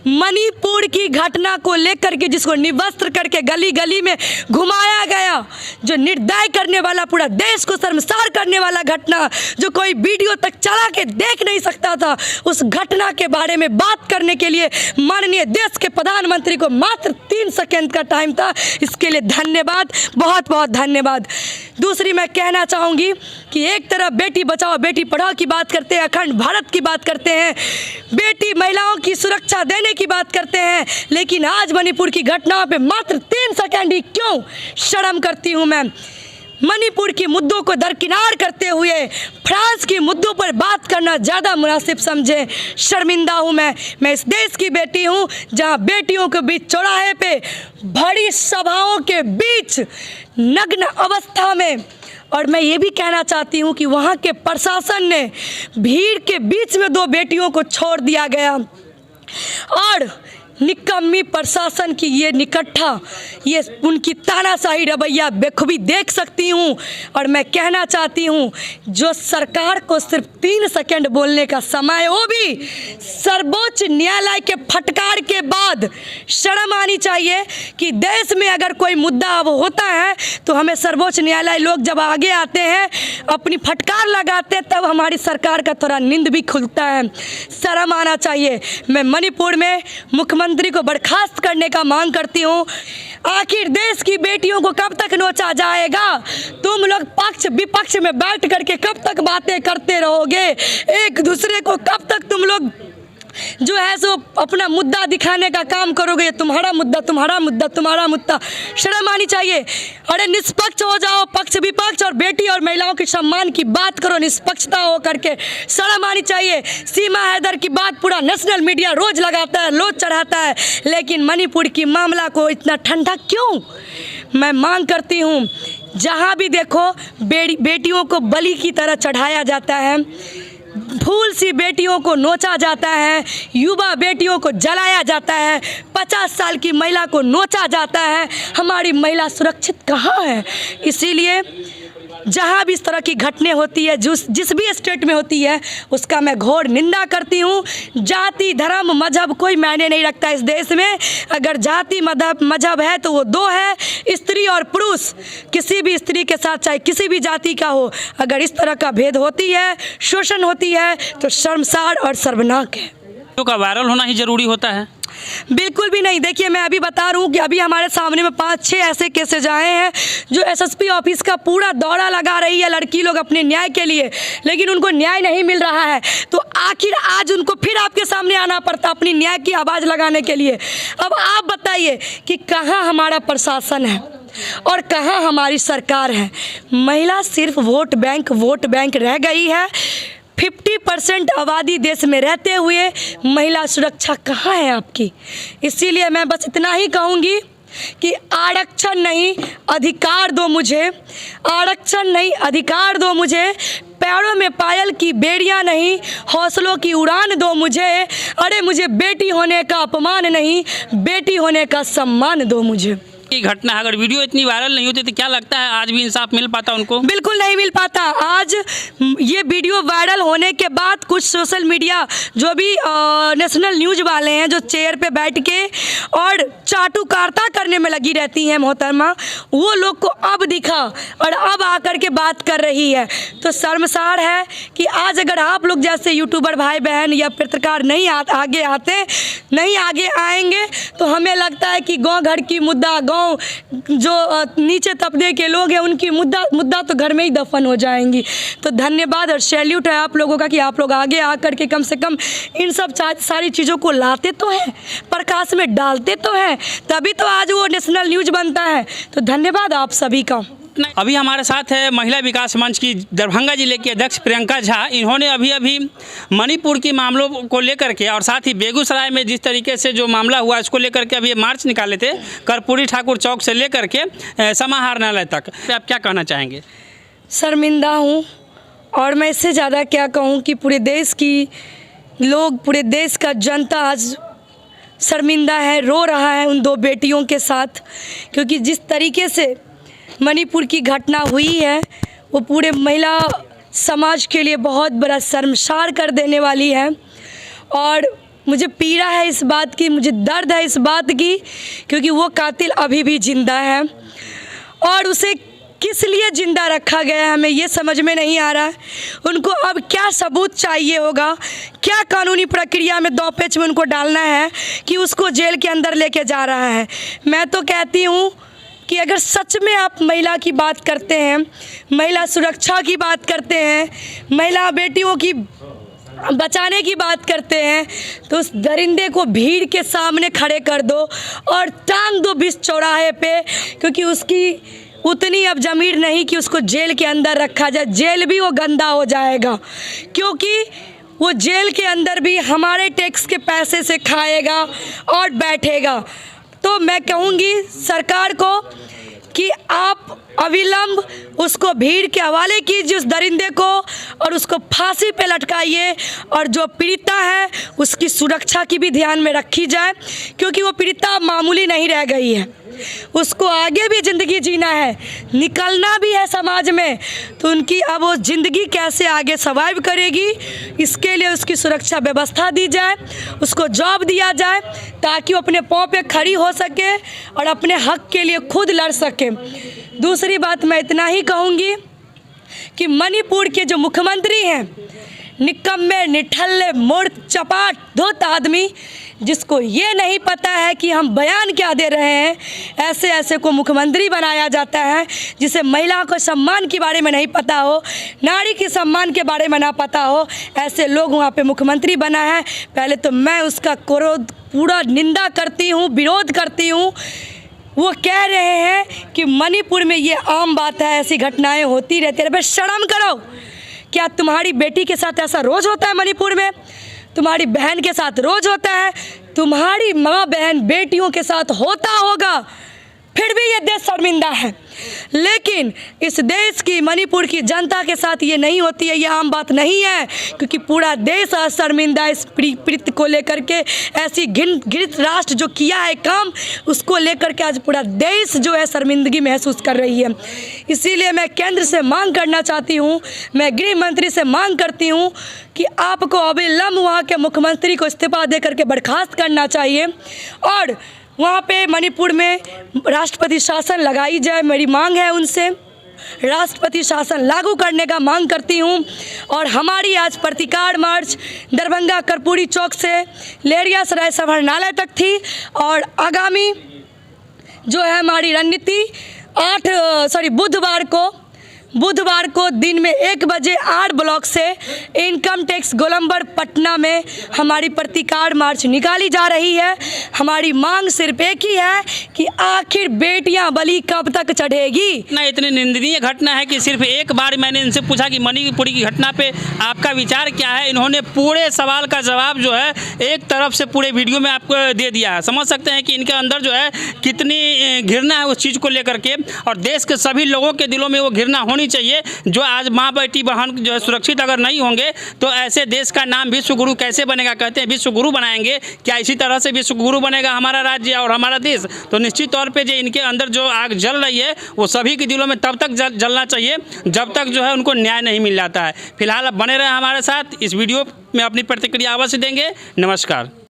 मणिपुर की घटना को लेकर के जिसको निवस्त्र करके गली गली में घुमाया गया, जो निर्दय करने वाला, पूरा देश को शर्मसार करने वाला घटना, जो कोई वीडियो तक चला के देख नहीं सकता था, उस घटना के बारे में बात करने के लिए माननीय देश के प्रधानमंत्री को मात्र 3 सेकंड का टाइम था। इसके लिए धन्यवाद, बहुत बहुत धन्यवाद। दूसरी मैं कहना चाहूँगी कि एक तरफ बेटी बचाओ बेटी पढ़ाओ की बात करते हैं, अखंड भारत की बात करते हैं, बेटी महिलाओं की सुरक्षा देने की बात करते हैं, लेकिन आज मणिपुर की घटनाओं पे मात्र 3 सेकंड ही क्यों? शर्म करती हूँ मैं। मणिपुर के मुद्दों को दरकिनार करते हुए फ्रांस के मुद्दों पर बात करना ज़्यादा मुनासिब समझे। शर्मिंदा हूँ मैं इस देश की बेटी हूँ जहाँ बेटियों के बीच चौराहे पे बड़ी सभाओं के बीच नग्न अवस्था में, और मैं ये भी कहना चाहती हूँ कि वहाँ के प्रशासन ने भीड़ के बीच में 2 बेटियों को छोड़ दिया गया, और निकम्मी प्रशासन की ये निकट्ठा, ये उनकी तानाशाही रवैया बेखूबी देख सकती हूँ। और मैं कहना चाहती हूँ, जो सरकार को सिर्फ 3 सेकंड बोलने का समय, वो भी सर्वोच्च न्यायालय के फटकार के बाद शर्म आनी चाहिए कि देश में अगर कोई मुद्दा अब होता है तो हमें सर्वोच्च न्यायालय लोग जब आगे आते हैं, अपनी फटकार लगाते हैं, तब हमारी सरकार का थोड़ा नींद भी खुलता है। शर्म आना चाहिए। मैं मणिपुर में मुख्यमंत्री को बर्खास्त करने का मांग करती हूँ। आखिर देश की बेटियों को कब तक नोचा जाएगा? तुम लोग पक्ष विपक्ष में बैठ करके कब तक बातें करते रहोगे? एक दूसरे को कब तक तुम लोग जो है सो अपना मुद्दा दिखाने का काम करोगे? तुम्हारा मुद्दा, तुम्हारा मुद्दा, तुम्हारा मुद्दा। शर्म आनी चाहिए। अरे निष्पक्ष हो जाओ, पक्ष विपक्ष, और बेटी और महिलाओं के सम्मान की बात करो निष्पक्षता हो करके। शर्म आनी चाहिए। सीमा हैदर की बात पूरा नेशनल मीडिया रोज लगाता है, रोज चढ़ाता है, लेकिन मणिपुर की मामला को इतना ठंडा क्यों? मैं मांग करती हूँ, जहाँ भी देखो बेटियों को बलि की तरह चढ़ाया जाता है, फूल सी बेटियों को नोचा जाता है, युवा बेटियों को जलाया जाता है, 50 साल की महिला को नोचा जाता है। हमारी महिला सुरक्षित कहाँ है? इसीलिए जहाँ भी इस तरह की घटनाएं होती है, जिस भी स्टेट में होती है, उसका मैं घोर निंदा करती हूँ। जाति धर्म मजहब कोई मायने नहीं रखता इस देश में। अगर जाति मजहब है तो वो 2 है, स्त्री और पुरुष। किसी भी स्त्री के साथ चाहे किसी भी जाति का हो, अगर इस तरह का भेद होती है, शोषण होती है, तो शर्मसार और सर्वनाक है। तो का वायरल होना ही जरूरी होता है? बिल्कुल भी नहीं। देखिए, मैं अभी बता रहा हूँ कि अभी हमारे सामने में 5-6 ऐसे केसेज आए हैं जो एसएसपी ऑफिस का पूरा दौरा लगा रही है लड़की लोग अपने न्याय के लिए, लेकिन उनको न्याय नहीं मिल रहा है। तो आखिर आज उनको फिर आपके सामने आना पड़ता अपनी न्याय की आवाज़ लगाने के लिए। अब आप बताइए कि कहाँ हमारा प्रशासन है और कहाँ हमारी सरकार है? महिला सिर्फ वोट बैंक रह गई है। 50% आबादी देश में रहते हुए महिला सुरक्षा कहाँ है आपकी? इसीलिए मैं बस इतना ही कहूँगी कि आरक्षण नहीं अधिकार दो मुझे, आरक्षण नहीं अधिकार दो मुझे, पैरों में पायल की बेड़ियां नहीं हौसलों की उड़ान दो मुझे। अरे मुझे बेटी होने का अपमान नहीं, बेटी होने का सम्मान दो मुझे। घटना अगर वीडियो इतनी वायरल नहीं होती तो क्या लगता है आज भी इंसाफ मिल पाता उनको? बिल्कुल नहीं मिल पाता। आज ये वीडियो वायरल होने के बाद कुछ सोशल मीडिया जो भी नेशनल न्यूज़ वाले हैं, जो चेयर पे बैठ के और चाटुकारिता करने में लगी रहती हैं मोहतरमा, वो लोग को अब दिखा और अब आकर के बात कर रही है। तो शर्मसार है कि आज अगर आप लोग जैसे यूट्यूबर भाई बहन या पत्रकार नहीं आगे आते, नहीं आगे आएंगे, तो हमें लगता है कि गाँव घर की मुद्दा, जो नीचे तबके के लोग हैं उनकी मुद्दा तो घर में ही दफन हो जाएंगी। तो धन्यवाद और सैल्यूट है आप लोगों का कि आप लोग आगे आकर के कम से कम इन सब सारी चीज़ों को लाते तो हैं, प्रकाश में डालते तो हैं, तभी तो आज वो नेशनल न्यूज़ बनता है। तो धन्यवाद आप सभी का। अभी हमारे साथ है महिला विकास मंच की दरभंगा जिले की अध्यक्ष प्रियंका झा। इन्होंने अभी मणिपुर के मामलों को लेकर के और साथ ही बेगूसराय में जिस तरीके से जो मामला हुआ इसको लेकर के अभी मार्च निकाले थे कर्पूरी ठाकुर चौक से लेकर के समाहरणालय तक। आप क्या कहना चाहेंगे? शर्मिंदा हूँ और मैं इससे ज़्यादा क्या कहूँ कि पूरे देश की लोग, पूरे देश का जनता आज शर्मिंदा है, रो रहा है उन 2 बेटियों के साथ, क्योंकि जिस तरीके से मणिपुर की घटना हुई है वो पूरे महिला समाज के लिए बहुत बड़ा शर्मसार कर देने वाली है। और मुझे पीड़ा है इस बात की, मुझे दर्द है इस बात की, क्योंकि वो कातिल अभी भी ज़िंदा है और उसे किस लिए ज़िंदा रखा गया है हमें ये समझ में नहीं आ रहा है। उनको अब क्या सबूत चाहिए होगा, क्या कानूनी प्रक्रिया में दांवपेच में उनको डालना है कि उसको जेल के अंदर लेके जा रहा है। मैं तो कहती हूँ कि अगर सच में आप महिला की बात करते हैं, महिला सुरक्षा की बात करते हैं, महिला बेटियों की बचाने की बात करते हैं, तो उस दरिंदे को भीड़ के सामने खड़े कर दो और टांग दो बीच चौराहे पे, क्योंकि उसकी उतनी अब ज़मीर नहीं कि उसको जेल के अंदर रखा जाए। जेल भी वो गंदा हो जाएगा, क्योंकि वो जेल के अंदर भी हमारे टैक्स के पैसे से खाएगा और बैठेगा। तो मैं कहूँगी सरकार को कि आप अविलंब उसको भीड़ के हवाले कीजिए उस दरिंदे को और उसको फांसी पे लटकाइए, और जो पीड़िता है उसकी सुरक्षा की भी ध्यान में रखी जाए, क्योंकि वो पीड़िता मामूली नहीं रह गई है, उसको आगे भी ज़िंदगी जीना है, निकलना भी है समाज में। तो उनकी अब वो ज़िंदगी कैसे आगे सर्वाइव करेगी, इसके लिए उसकी सुरक्षा व्यवस्था दी जाए, उसको जॉब दिया जाए ताकि वो अपने पाँव पे खड़ी हो सके और अपने हक के लिए खुद लड़ सके। दूसरी बात मैं इतना ही कहूँगी कि मणिपुर के जो मुख्यमंत्री हैं, निकम्मे, निठल्ले, मूर्ख, चपाट, धोत आदमी, जिसको ये नहीं पता है कि हम बयान क्या दे रहे हैं, ऐसे को मुख्यमंत्री बनाया जाता है, जिसे महिला को सम्मान के बारे में नहीं पता हो, नारी के सम्मान के बारे में ना पता हो, ऐसे लोग वहाँ पे मुख्यमंत्री बना है। पहले तो मैं उसका क्रोध पूरा निंदा करती हूँ, विरोध करती हूँ। वो कह रहे हैं कि मणिपुर में ये आम बात है, ऐसी घटनाएं होती रहती है। भाई शर्म करो, क्या तुम्हारी बेटी के साथ ऐसा रोज़ होता है? मणिपुर में तुम्हारी बहन के साथ रोज़ होता है, तुम्हारी माँ बहन बेटियों के साथ होता होगा, फिर भी ये देश शर्मिंदा है। लेकिन इस देश की, मणिपुर की जनता के साथ ये नहीं होती है, ये आम बात नहीं है, क्योंकि पूरा देश आज शर्मिंदा इस पीड़ित को लेकर के। ऐसी घृणित राष्ट्र जो किया है काम, उसको लेकर के आज पूरा देश जो है शर्मिंदगी महसूस कर रही है। इसीलिए मैं केंद्र से मांग करना चाहती हूँ, मैं गृह मंत्री से मांग करती हूँ कि आपको अविलंब वहाँ के मुख्यमंत्री को इस्तीफा दे करके बर्खास्त करना चाहिए और वहाँ पे मणिपुर में राष्ट्रपति शासन लगाई जाए। मेरी मांग है उनसे, राष्ट्रपति शासन लागू करने का मांग करती हूँ। और हमारी आज प्रतिकार मार्च दरभंगा कर्पूरी चौक से लेहरियासराय समाहरणालय तक थी, और आगामी जो है हमारी रणनीति बुधवार को दिन में 1 बजे 8 ब्लॉक से इनकम टैक्स गोलंबर पटना में हमारी प्रतिकार मार्च निकाली जा रही है। हमारी मांग सिर्फ एक ही है कि आखिर बेटियां बलि कब तक चढ़ेगी। ना इतनी निंदनीय घटना है कि सिर्फ एक बार मैंने इनसे पूछा कि मणिपुरी की घटना पे आपका विचार क्या है, इन्होंने पूरे सवाल का जवाब जो है एक तरफ से पूरे वीडियो में आपको दे दिया है। समझ सकते हैं कि इनके अंदर जो है कितनी घृणा है उस चीज़ को लेकर के, और देश के सभी लोगों के दिलों में वो घृणा होनी चाहिए। जो आज माँ बेटी बहन जो है सुरक्षित अगर नहीं होंगे तो ऐसे देश का नाम विश्व गुरु कैसे बनेगा? कहते हैं विश्व गुरु बनाएंगे, क्या इसी तरह से विश्व गुरु बनेगा हमारा राज्य और हमारा देश? तो निश्चित तौर पे जो इनके अंदर जो आग जल रही है वो सभी के दिलों में तब तक जलना चाहिए जब तक जो है उनको न्याय नहीं मिल जाता है। फिलहाल अब बने रहे हमारे साथ, इस वीडियो में अपनी प्रतिक्रिया अवश्य देंगे। नमस्कार।